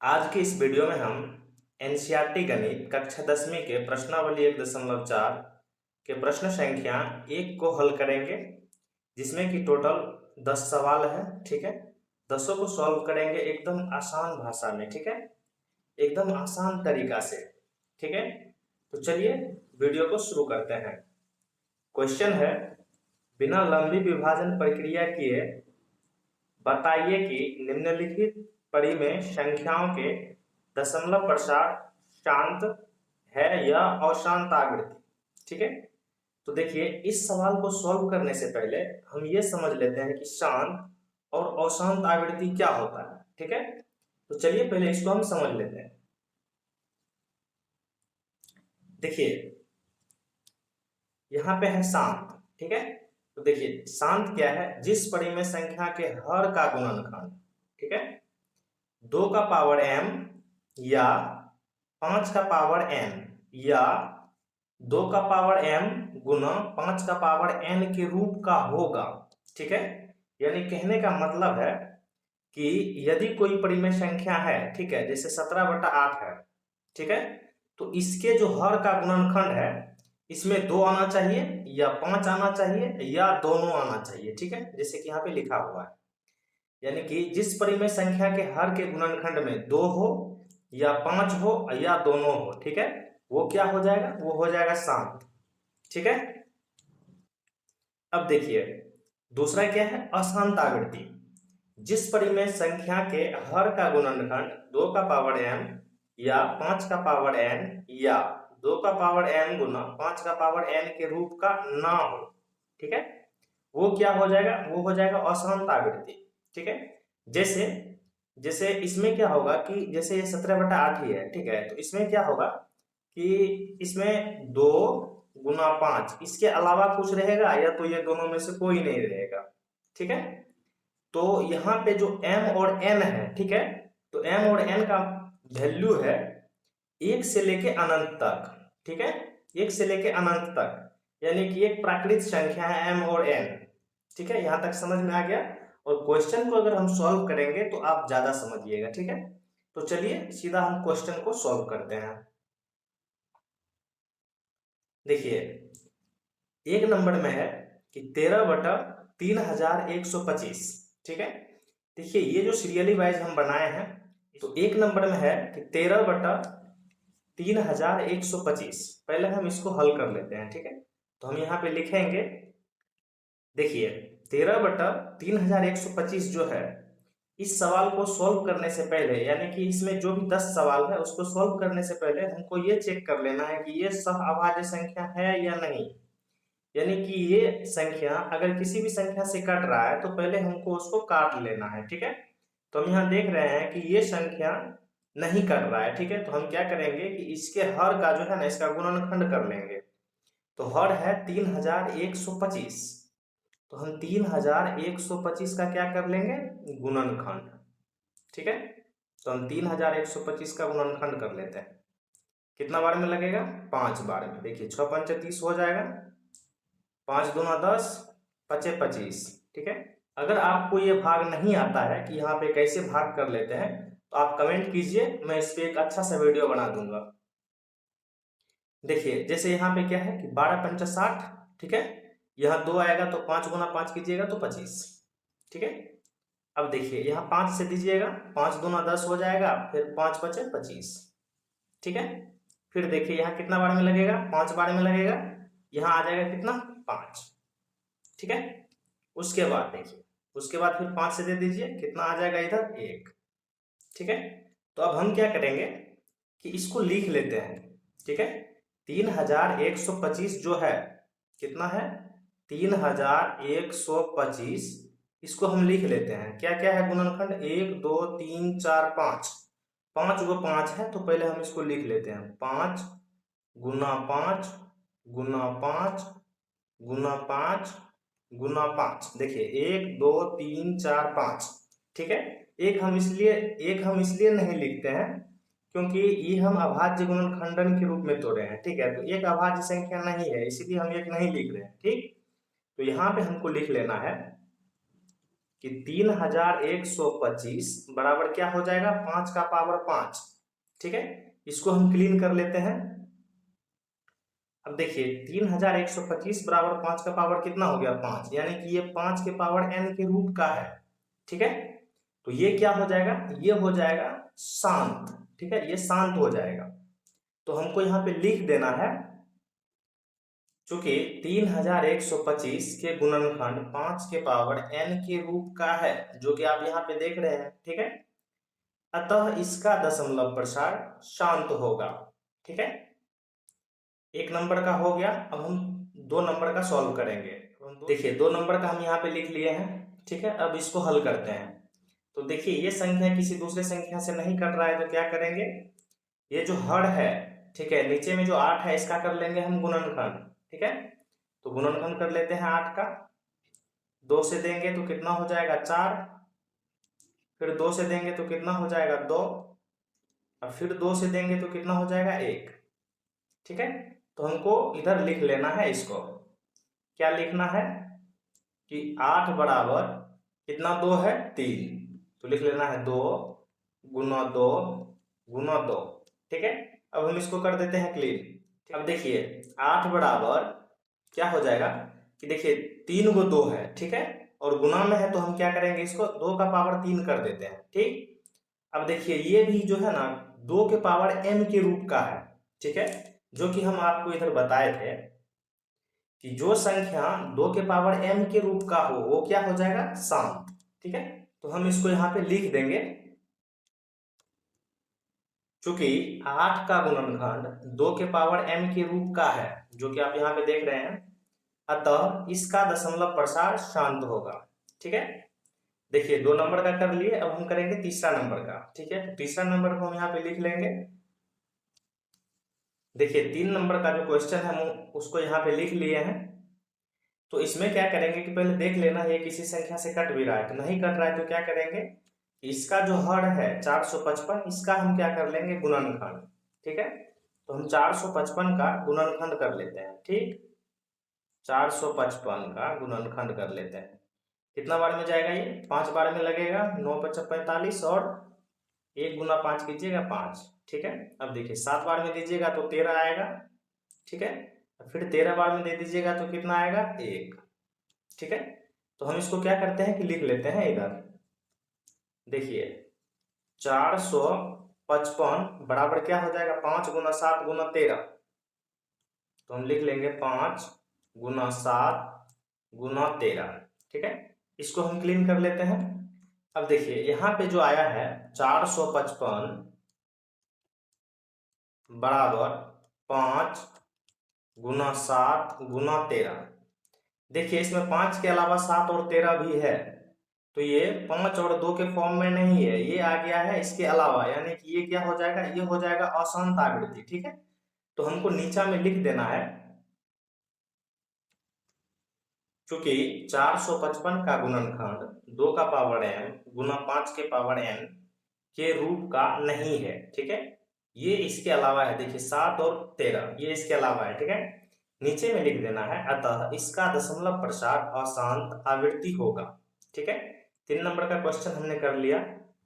आज की इस वीडियो में हम एनसीईआरटी गणित कक्षा 10वीं के प्रश्नावली 1.4 के प्रश्न संख्या 1 को हल करेंगे, जिसमें कि टोटल 10 सवाल है। ठीक है, 10 को सॉल्व करेंगे एकदम आसान भाषा में। ठीक है, एकदम आसान तरीका से। ठीक है, तो चलिए वीडियो को शुरू करते हैं। क्वेश्चन है, बिना लंबी विभाजन प्रक्रिया किए बताइए कि निम्नलिखित परिमेय संख्याओं के दशमलव प्रसार शांत है या अशांत आवृत्ति। ठीक है, तो देखिए इस सवाल को सॉल्व करने से पहले हम ये समझ लेते हैं कि शांत और अशांत आवृत्ति क्या होता है। ठीक है, तो चलिए पहले इसको हम समझ लेते हैं। देखिए यहाँ पे है शांत। ठीक है, तो देखिए शांत क्या है, जिस परिमेय संख्या के हर का गुणनखंड, ठीक है, 2 का पावर m या 5 का पावर n या 2 का पावर m गुना 5 का पावर n के रूप का होगा। ठीक है, यानी कहने का मतलब है कि यदि कोई परिमेय संख्या है, ठीक है, जैसे 17/8 है, ठीक है, तो इसके जो हर का गुणनखंड है इसमें 2 आना चाहिए या 5 आना चाहिए या दोनों आना चाहिए। ठीक है, जैसे कि यहाँ पे लिखा हुआ है, यानी कि जिस परिमेय संख्या के हर के गुणनखंड में 2 हो या 5 हो या दोनों हो, ठीक है, वो क्या हो जाएगा, वो हो जाएगा शांत। ठीक है, अब देखिए दूसरा क्या है, अशांत आवृत्ति। जिस परिमेय संख्या के हर का गुणनखंड 2 का पावर m या 5 का पावर n या 2 का पावर n गुना 5 का पावर n के रूप का ना हो, ठीक है, वो क्या हो जाएगा, वो हो जाएगा अशांत आवृत्ति। ठीक है, जैसे जैसे इसमें क्या होगा कि जैसे ये 17/8 ही है, ठीक है, तो इसमें क्या होगा कि इसमें 2 गुना 5 इसके अलावा कुछ रहेगा या तो ये दोनों में से कोई नहीं रहेगा। ठीक है, तो यहाँ पे जो m और n है, ठीक है, तो m और n का वैल्यू है 1 से लेके अनंत तक। ठीक है, 1 से लेके अनंत तक, यानी कि एक प्राकृत संख्या है m और n। ठीक है, यहां तक समझ में आ गया। और क्वेश्चन को अगर हम सॉल्व करेंगे तो आप ज्यादा समझिएगा। ठीक है, तो चलिए सीधा हम क्वेश्चन को सॉल्व करते हैं। देखिए एक नंबर में है कि 13/3125। ठीक है, देखिए ये जो सीरियली वाइज हम बनाए हैं, तो एक नंबर में है कि 13/3125। पहले हम इसको हल कर लेते हैं। ठीक है, तो हम यहाँ पे लिखेंगे, देखिए 13/3125 जो है, इस सवाल को सॉल्व करने से पहले, यानी कि इसमें जो भी 10 सवाल है उसको सॉल्व करने से पहले हमको ये चेक कर लेना है कि ये सहअभाज्य संख्या है या नहीं। यानी कि ये संख्या अगर किसी भी संख्या से कट रहा है तो पहले हमको उसको काट लेना है। ठीक है, तो हम यहाँ देख रहे हैं कि ये संख्या नहीं कट रहा है। ठीक है, तो हम क्या करेंगे कि इसके हर का जो है ना, इसका गुणनखंड कर लेंगे। तो हर है 3125, तो हम 3125 का क्या कर लेंगे, गुणनखंड। ठीक है, तो हम 3125 का गुणनखंड कर लेते हैं। कितना बार में लगेगा, 5 बार में। देखिए 6 पंचे 30 हो जाएगा, 5 दूना 10, 5 25। ठीक है, अगर आपको ये भाग नहीं आता है कि यहाँ पे कैसे भाग कर लेते हैं, तो आप कमेंट कीजिए, मैं इस पे एक अच्छा सा वीडियो बना दूंगा। देखिए जैसे यहाँ पे क्या है कि 12 पंचा 60। ठीक है, यहाँ 2 आएगा तो 5 गुना 5 कीजिएगा तो 25। ठीक है, अब देखिए यहाँ 5 से दीजिएगा, 5 दूना 10 हो जाएगा, फिर 5 पचे 25। ठीक है, फिर देखिए यहाँ कितना बार में लगेगा, 5 बार में लगेगा, यहाँ आ जाएगा कितना, 5। ठीक है, उसके बाद देखिए, उसके बाद फिर 5 से दे दीजिए, कितना आ जाएगा इधर, 1। ठीक है, तो अब हम क्या करेंगे कि इसको लिख लेते हैं। ठीक है, 3125 जो है, कितना है, 3125, इसको हम लिख लेते हैं। क्या क्या है गुणनखंड, 1 2 3 4 5, 5 गो 5 है, तो पहले हम इसको लिख लेते हैं। 5 गुना 5 गुना 5 गुना 5 गुना 5। देखिए 1 2 3 4 5। ठीक है, एक हम इसलिए नहीं लिखते हैं क्योंकि ये हम अभाज्य गुणनखंडन के रूप में तोड़े हैं। ठीक है, तो एक अभाज्य संख्या नहीं है, इसीलिए हम एक नहीं लिख रहे हैं। ठीक, तो यहाँ पे हमको लिख लेना है कि 3125 बराबर क्या हो जाएगा, 5 का पावर 5। ठीक है, इसको हम क्लीन कर लेते हैं। अब देखिए 3125 बराबर 5 का पावर कितना हो गया, 5, यानी कि ये 5 के पावर n के रूट का है। ठीक है, तो ये क्या हो जाएगा, ये हो जाएगा शांत। ठीक है, ये शांत हो जाएगा। तो हमको यहाँ पे लिख देना है, चूंकि 3125 के गुणनखंड 5 के पावर n के रूप का है, जो कि आप यहाँ पे देख रहे हैं। ठीक है, अतः इसका दशमलव प्रसार शांत होगा। ठीक है, एक नंबर का हो गया। अब हम 2 नंबर का सॉल्व करेंगे। देखिए 2 नंबर का हम यहाँ पे लिख लिए हैं। ठीक है, अब इसको हल करते हैं। तो देखिए ये संख्या किसी दूसरे संख्या से नहीं कट रहा है, तो क्या करेंगे, ये जो हर है, ठीक है, नीचे में जो 8 है इसका कर लेंगे हम गुणनखंड। ठीक है, तो गुणनखंड कर लेते हैं 8 का। 2 से देंगे तो कितना हो जाएगा, 4। फिर 2 से देंगे तो कितना हो जाएगा, 2। और फिर 2 से देंगे तो कितना हो जाएगा, 1। ठीक है, तो हमको इधर लिख लेना है, इसको क्या लिखना है कि 8 बराबर कितना, 2 है, 3। तो लिख लेना है 2 गुना 2 गुना 2। ठीक है, अब हम इसको कर देते हैं क्लीन। अब देखिए 8 बराबर क्या हो जाएगा कि देखिए 3 गो 2 है। ठीक है, और गुना में है तो हम क्या करेंगे, इसको 2 का पावर 3 कर देते हैं। ठीक, अब देखिए ये भी जो है ना 2 के पावर m के रूप का है। ठीक है, जो कि हम आपको इधर बताए थे कि जो संख्या 2 के पावर m के रूप का हो वो क्या हो जाएगा, शांत। ठीक है, तो हम इसको यहाँ पे लिख देंगे, चूंकि 8 का गुणनखंड 2 के पावर m के रूप का है, जो कि आप यहाँ पे देख रहे हैं, अतः इसका दशमलव प्रसार शांत होगा। ठीक है, देखिए 2 नंबर का कर लिए। अब हम करेंगे तीसरा नंबर का। ठीक है, तो तीसरा नंबर को हम यहाँ पे लिख लेंगे। देखिए 3 नंबर का जो क्वेश्चन है हम उसको यहाँ पे लिख लिए हैं। तो इसमें क्या करेंगे कि पहले देख लेना ये किसी संख्या से कट भी रहा है, तो नहीं कट रहा है तो क्या करेंगे, इसका जो हर है 455, इसका हम क्या कर लेंगे, गुणनखंड। ठीक है, तो हम 455 का गुणनखंड कर लेते हैं। ठीक, 455 का गुणनखंड कर लेते हैं। कितना बार में जाएगा, ये 5 बार में लगेगा। 9 5 45 और 1 गुना 5 कीजिएगा 5। ठीक है, अब देखिए 7 बार में दीजिएगा तो 13 आएगा। ठीक है, फिर 13 बार में दे दीजिएगा तो कितना आएगा, 1। ठीक है, तो हम इसको क्या करते हैं कि लिख लेते हैं इधर। देखिए 455 बराबर क्या हो जाएगा, 5 गुना 7 गुना 13। तो हम लिख लेंगे 5 गुना 7 गुना 13। ठीक है, इसको हम क्लीन कर लेते हैं। अब देखिए यहाँ पे जो आया है 455 बराबर 5 गुना 7 गुना 13। देखिए इसमें 5 के अलावा 7 और 13 भी है, तो ये 5 और 2 के फॉर्म में नहीं है, ये आ गया है इसके अलावा, यानी कि ये क्या हो जाएगा, ये हो जाएगा अशांत आवृत्ति। ठीक है, तो हमको नीचा में लिख देना है, क्योंकि 455 का गुणनखंड 2 का पावर m गुना 5 के पावर n के रूप का नहीं है। ठीक है, ये इसके अलावा है। देखिए 7 और 13 ये इसके अलावा है। ठीक है, नीचे में लिख देना है, अतः इसका दशमलव प्रसार अशांत आवृत्ति होगा। ठीक है, 3 नंबर का क्वेश्चन हमने कर लिया।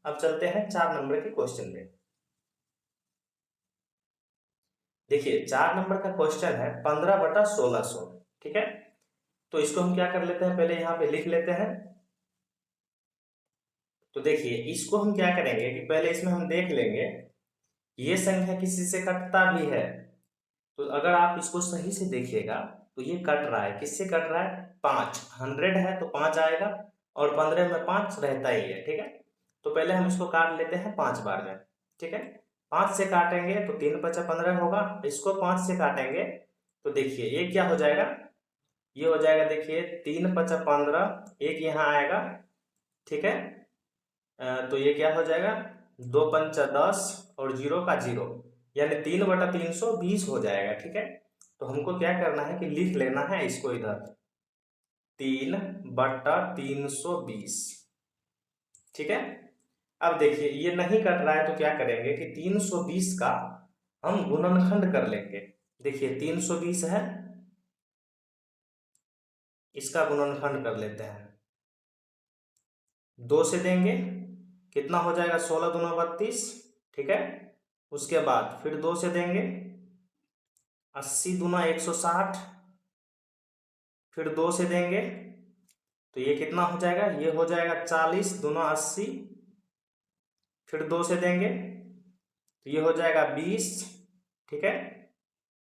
अब चलते हैं 4 नंबर के क्वेश्चन में। देखिए 4 नंबर का क्वेश्चन है 15/1600। ठीक है, तो इसको हम क्या कर लेते हैं, पहले यहाँ पे लिख लेते हैं। तो देखिए इसको हम क्या करेंगे कि पहले इसमें हम देख लेंगे ये संख्या किसी से कटता भी है। तो अगर आप इसको सही से देखिएगा तो ये कट रहा है, किससे कट रहा है, 5, 100 है तो 5 आएगा, और 15 में 5 रहता ही है। ठीक है, तो पहले हम इसको काट लेते हैं 5 बार में। ठीक है, 5 से काटेंगे तो 3 5 15 होगा, इसको 5 से काटेंगे तो देखिए ये क्या हो जाएगा, ये हो जाएगा, देखिए 3 5 15, एक यहाँ आएगा। ठीक है, तो ये क्या हो जाएगा, 2 5 10 और 0 का 0, यानी 3/320 हो जाएगा। ठीक है, तो हमको क्या करना है कि लिख लेना है इसको इधर 3/320। ठीक है, अब देखिए ये नहीं कट रहा है तो क्या करेंगे कि 320 का हम गुणनखंड कर लेंगे। देखिए 320 है, इसका गुणनखंड कर लेते हैं। 2 से देंगे, कितना हो जाएगा 16 दूना 32, ठीक है। उसके बाद फिर 2 से देंगे, 80 दूना 160, फिर 2 से देंगे तो ये कितना हो जाएगा, ये हो जाएगा 40 दूना 80, फिर 2 से देंगे तो ये हो जाएगा 20, ठीक है।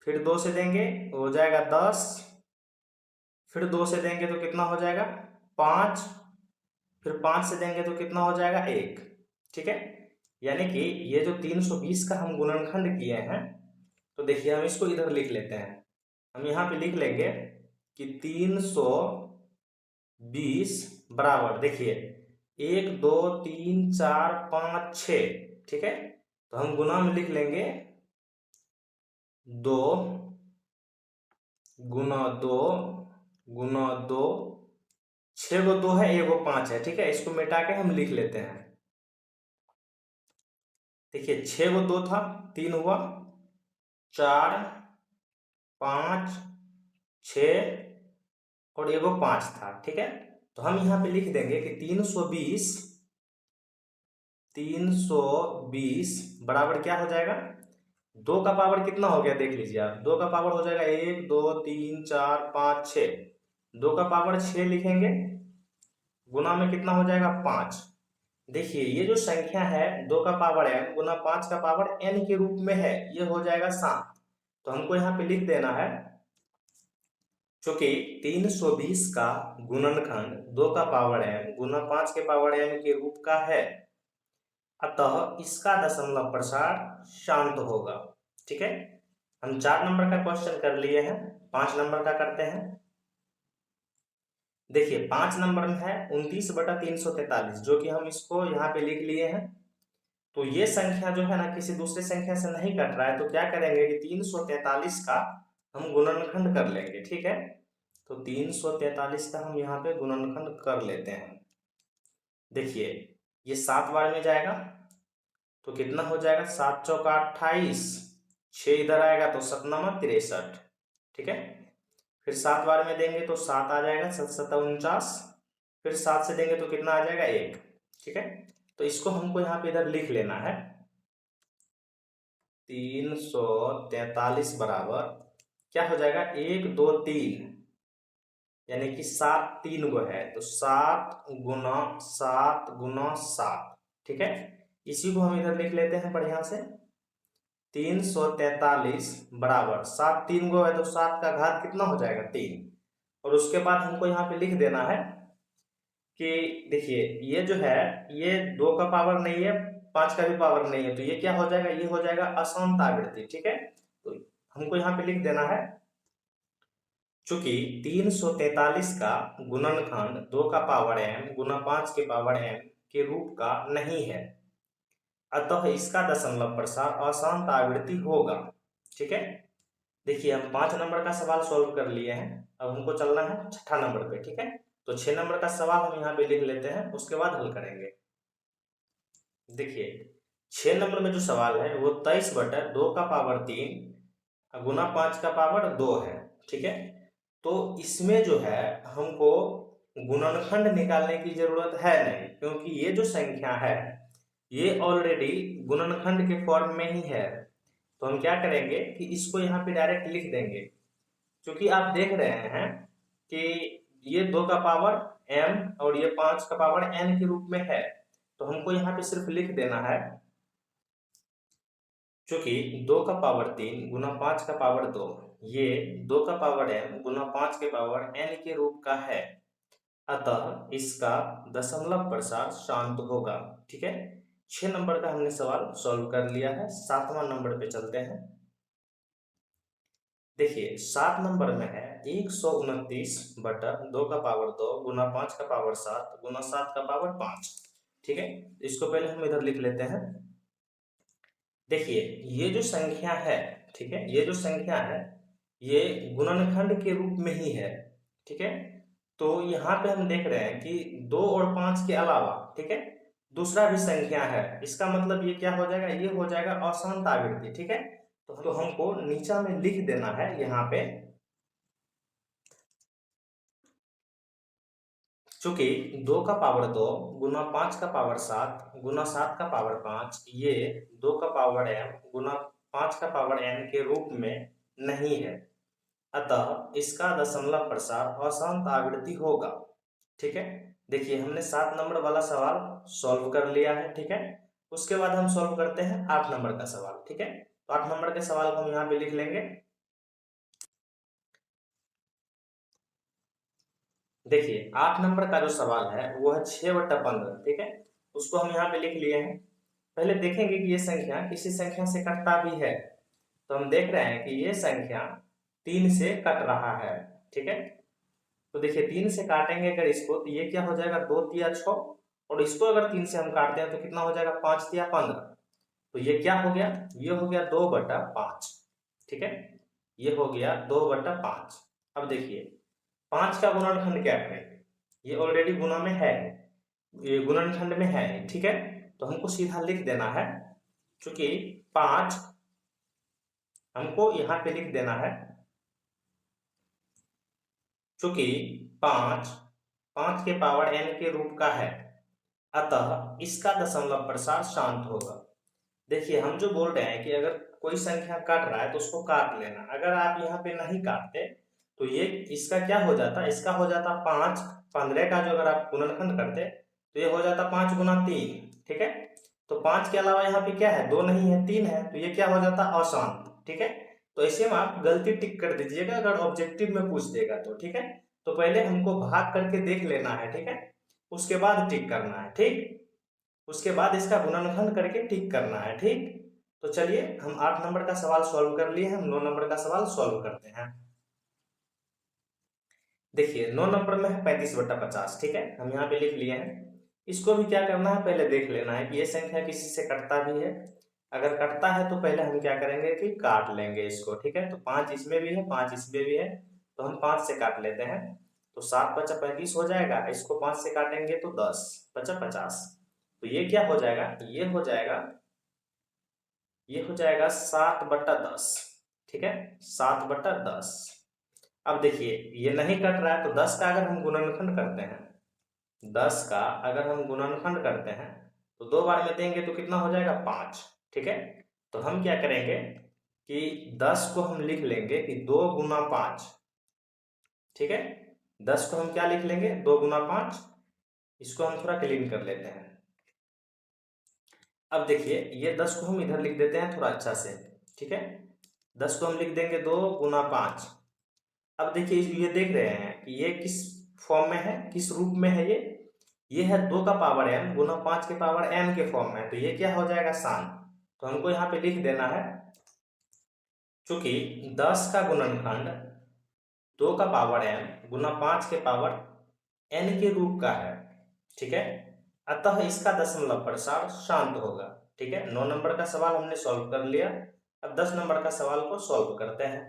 फिर 2 से देंगे हो जाएगा 10, फिर 2 से देंगे तो कितना हो जाएगा 5, फिर 5 से देंगे तो कितना हो जाएगा 1, ठीक है। यानी कि ये जो 320 का हम गुणनखंड किए हैं, तो देखिए हम इसको इधर लिख लेते हैं। हम यहाँ पे लिख लेंगे कि 320 बराबर, देखिए 1 2 3 4 5 6, ठीक है। तो हम गुना में लिख लेंगे 2 गुना 2 गुना 2, 6 गो 2 है, 1 गो 5 है, ठीक है। इसको मिटा के हम लिख लेते हैं। देखिए 6 गो 2 था, 3 हुआ, 4 5 6 और 1 गो 5 था, ठीक है। तो हम यहाँ पे लिख देंगे कि 320 बराबर क्या हो जाएगा, 2 का पावर कितना हो गया देख लीजिए आप, 2 का पावर हो जाएगा 1 2 3 4 5 6, 2 का पावर 6 लिखेंगे, गुना में कितना हो जाएगा 5। देखिए ये जो संख्या है 2 का पावर m गुना 5 का पावर n के रूप में है, ये हो जाएगा 7। तो हमको यहाँ पे लिख देना है, चूंकि 320 का गुणनखंड 2 का पावर m गुना 5 के पावर n के रूप का है, अतः इसका दशमलव प्रसार शांत होगा, ठीक है। हम 4 नंबर का क्वेश्चन कर लिए हैं, 5 नंबर का करते हैं। देखिए 5 नंबर में है 29/343, जो कि हम इसको यहाँ पे लिख लिए हैं। तो ये संख्या जो है ना किसी दूसरे संख्या से नहीं कट रहा है, तो क्या करेंगे कि 343 का हम गुणनखंड कर लेंगे, ठीक है। तो 343 का हम यहाँ पे गुणनखंड कर लेते हैं। देखिए ये 7 बार में जाएगा तो कितना हो जाएगा, 7 चौका 28, 6 इधर आएगा तो 7 9 63, ठीक है। फिर 7 बार में देंगे तो 7 आ जाएगा, 7 7 49, फिर 7 से देंगे तो कितना आ जाएगा 1, ठीक है। तो इसको हमको यहाँ पे इधर लिख लेना है, 343 बराबर क्या हो जाएगा 1 2 3, यानी कि 7 3 गो है, तो 7 गुना 7 गुना 7, ठीक है। इसी को हम इधर लिख लेते हैं बढ़िया से, 343 बराबर 7 3 गो है तो 7 का घात कितना हो जाएगा 3। और उसके बाद हमको यहाँ पे लिख देना है कि देखिए ये जो है ये 2 का पावर नहीं है, 5 का भी पावर नहीं है, तो ये क्या हो जाएगा, ये हो जाएगा अशांत आवृत्ति, ठीक है। तो हमको यहाँ पे लिख देना है, चूंकि 343 का गुणनखंड 2 का पावर m गुना 5 के पावर m के रूप का नहीं है, अतः इसका दशमलव प्रसार अशांत आवृत्ति होगा, ठीक है। देखिए हम 5 नंबर का सवाल सॉल्व कर लिए हैं, अब हमको चलना है 6ठा नंबर पे, ठीक है। तो 6 नंबर का सवाल हम यहाँ पे लिख लेते हैं, उसके बाद हल करेंगे। देखिए 6 नंबर में जो सवाल है वो 23/2 का पावर 3 गुना 5 का पावर 2 है, ठीक है। तो इसमें जो है हमको गुणनखंड निकालने की जरूरत है नहीं, क्योंकि ये जो संख्या है ये ऑलरेडी गुणनखंड के फॉर्म में ही है। तो हम क्या करेंगे कि इसको यहाँ पे डायरेक्ट लिख देंगे, क्योंकि आप देख रहे हैं कि ये 2 का पावर m और ये 5 का पावर n के रूप में है, तो हमको यहाँ पे सिर्फ लिख देना है, चूंकि 2 का पावर 3 गुना 5 का पावर 2 ये 2 का पावर m गुना 5 के पावर n के रूप का है, अतः इसका दशमलव प्रसार शांत होगा, ठीक है। 6 नंबर का हमने सवाल सॉल्व कर लिया है। 7वां नंबर पे चलते हैं। देखिए 7 नंबर में है 129/2 का पावर 2 गुना 5 का पावर 7 गुना 7 का पावर 5, ठीक है। इसको पहले हम इधर लिख लेते हैं। देखिए ये जो संख्या है, ठीक है, ये जो संख्या है ये गुणनखंड के रूप में ही है, ठीक है। तो यहाँ पे हम देख रहे हैं कि 2 और 5 के अलावा, ठीक है, दूसरा भी संख्या है, इसका मतलब ये क्या हो जाएगा, ये हो जाएगा अशांत आवृत्ति, ठीक है। तो हमको नीचा में लिख देना है यहाँ पे, चूंकि 2 का पावर 2 गुना 5 का पावर 7 गुना 7 का पावर 5 ये 2 का पावर m गुना 5 का पावर n के रूप में नहीं है, अतः इसका दशमलव प्रसार अशांत आवृत्ति होगा। ठीक है, देखिए हमने 7 नंबर वाला सवाल सॉल्व कर लिया है। ठीक है, उसके बाद हम सॉल्व करते हैं 8 नंबर का सवाल। ठीक है, तो 8 नंबर के सवाल को हम यहाँ पे लिख लेंगे। देखिए 8 नंबर का जो सवाल है वो है 6/15। ठीक है, उसको हम यहाँ पे लिख लिए हैं। पहले देखेंगे कि ये संख्या किसी संख्या से कटता भी है, तो हम देख रहे हैं कि ये संख्या 3 से कट रहा है। ठीक है, तो देखिए 3 से काटेंगे अगर इसको तो ये क्या हो जाएगा 2 तिया 6, और इसको अगर 3 से हम काटते हैं तो कितना हो जाएगा 5 तिया 15। तो ये क्या हो गया, ये हो गया 2/5। ठीक है, ये हो गया 2/5। अब देखिए 5 का गुणनखंड क्या करेंगे, ये ऑलरेडी गुना में है, ये गुणनखंड में है। ठीक है, तो हमको सीधा लिख देना है, क्योंकि 5 हमको यहाँ पे लिख देना है, क्योंकि 5 के पावर n के रूप का है, अतः इसका दशमलव प्रसार शांत होगा। देखिए हम जो बोल रहे हैं कि अगर कोई संख्या काट रहा है तो उसको काट लेना, अगर आप यहाँ पे नहीं काटते तो ये इसका क्या हो जाता, इसका हो जाता 5 15 का जो अगर आप गुणनखंड करते तो ये हो जाता 5 गुना 3। ठीक है, तो 5 के अलावा यहाँ पे क्या है 2 नहीं है 3 है, तो ये क्या हो जाता अशांत। ठीक है, तो ऐसे में आप गलती टिक कर दीजिएगा अगर ऑब्जेक्टिव में पूछ देगा तो। ठीक है, तो पहले हमको भाग करके देख लेना है। ठीक है, उसके बाद टिक करना है। ठीक, उसके बाद इसका गुणनखंड करके टिक करना है। ठीक, तो चलिए हम 8 नंबर का सवाल सॉल्व कर लिए हैं, हम 9 नंबर का सवाल सॉल्व करते हैं। देखिए 9 नंबर में है 35/50। ठीक है, हम यहाँ पे लिख लिए हैं। इसको भी क्या करना है, पहले देख लेना है कि ये संख्या किसी से कटता भी है। अगर कटता है तो पहले हम क्या करेंगे कि काट लेंगे इसको। ठीक है, तो 5 इसमें भी है 5 इसमें भी है, तो हम 5 से काट लेते हैं, तो 7×5 = 35 हो जाएगा। इसको 5 से काटेंगे तो 10×5 = 50। तो ये क्या हो जाएगा, ये हो जाएगा 7/10। ठीक है, 7/10। अब देखिए ये नहीं कट रहा है, तो 10 का अगर हम गुणनखंड करते हैं, 10 का अगर हम गुणनखंड करते हैं तो 2 बार में देंगे तो कितना हो जाएगा 5। ठीक है, तो हम क्या करेंगे कि 10 को हम लिख लेंगे कि 2 गुना 5। ठीक है, 10 को हम क्या लिख लेंगे 2 गुना 5। इसको हम थोड़ा क्लीन कर लेते हैं। अब देखिए ये 10 को हम इधर लिख देते हैं थोड़ा अच्छा से। ठीक है, 10 को हम लिख देंगे 2 गुना 5। अब देखिए ये देख रहे हैं कि ये किस फॉर्म में है, किस रूप में है, ये है 2 का पावर m गुना 5 के पावर n के फॉर्म में, तो ये क्या हो जाएगा शांत। तो हमको यहाँ पे लिख देना है, क्योंकि 10 का गुणनखंड 2 का पावर m गुना 5 के पावर n के रूप का है। ठीक है, अतः इसका दशमलव प्रसार शांत होगा। ठीक है, 9 नंबर का सवाल हमने सॉल्व कर लिया। अब 10 नंबर का सवाल को सॉल्व करते हैं।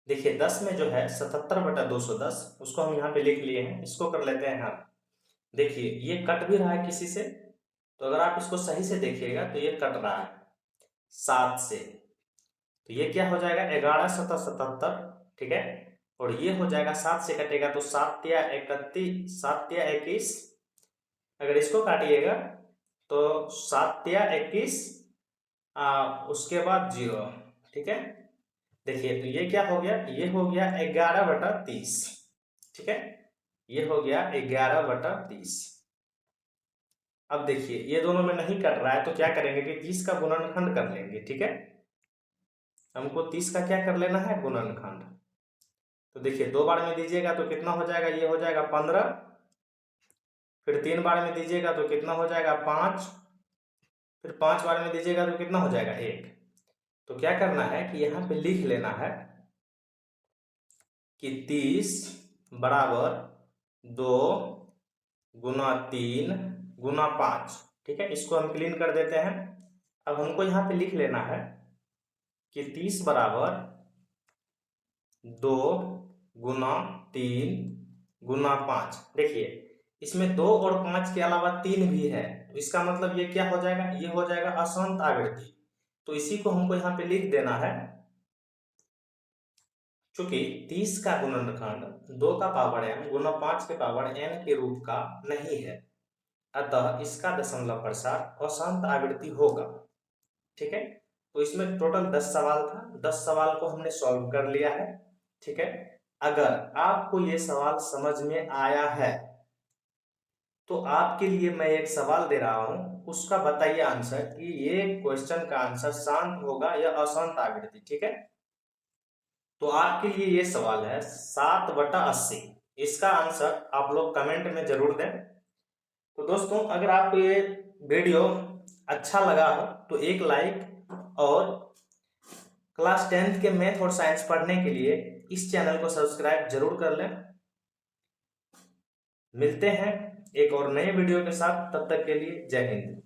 देखिए 10 में जो है 77/210, उसको हम यहाँ पे लिख लिए हैं, इसको कर लेते हैं हम। देखिए ये कट भी रहा है किसी से, तो अगर आप इसको सही से देखिएगा तो ये कट रहा है 7 से, तो ये क्या हो जाएगा 11×7=77। ठीक है, और ये हो जाएगा 7 से कटेगा तो 7×3=31, 7×3=21। अगर इसको काटिएगा तो 7×3=21, उसके बाद 0। ठीक है, देखिए तो ये क्या हो गया, ये हो गया 11/30। ठीक है, ये हो गया 11/30। अब देखिए ये दोनों में नहीं कट रहा है तो क्या करेंगे कि 30 का गुणनखंड कर लेंगे। ठीक है, हमको 30 का क्या कर लेना है गुणनखंड। तो देखिए 2 बार में दीजिएगा तो कितना हो जाएगा, ये हो जाएगा 15। फिर 3 बार में दीजिएगा तो कितना हो जाएगा 5। फिर 5 बार में दीजिएगा तो कितना हो जाएगा 1। तो क्या करना है कि यहाँ पे लिख लेना है कि 30 बराबर 2 गुना 3 गुना 5। ठीक है, इसको हम क्लीन कर देते हैं। अब हमको यहाँ पे लिख लेना है कि 30 बराबर 2 गुना 3 गुना 5। देखिए इसमें 2 और 5 के अलावा 3 भी है, तो इसका मतलब ये क्या हो जाएगा, ये हो जाएगा अशांत आवृत्ति। तो इसी को हमको यहाँ पे लिख देना है, चूंकि 30 का गुणनखंड 2 का पावर m गुना 5 के पावर n के रूप का नहीं है, अतः इसका दशमलव प्रसार अशांत आवृत्ति होगा। ठीक है, तो इसमें टोटल 10 सवाल था, 10 सवाल को हमने सॉल्व कर लिया है। ठीक है, अगर आपको ये सवाल समझ में आया है तो आपके लिए मैं एक सवाल दे रहा हूं, उसका बताइए आंसर कि ये क्वेश्चन का आंसर शांत होगा या अशांत आवृत्ति। ठीक है, तो आपके लिए ये सवाल है 7/80। इसका आंसर आप लोग कमेंट में जरूर दें। तो दोस्तों, अगर आपको ये वीडियो अच्छा लगा हो तो एक लाइक, और क्लास 10th के मैथ और साइंस पढ़ने के लिए इस चैनल को सब्सक्राइब जरूर कर लें। मिलते हैं एक और नए वीडियो के साथ, तब तक के लिए जय हिंद।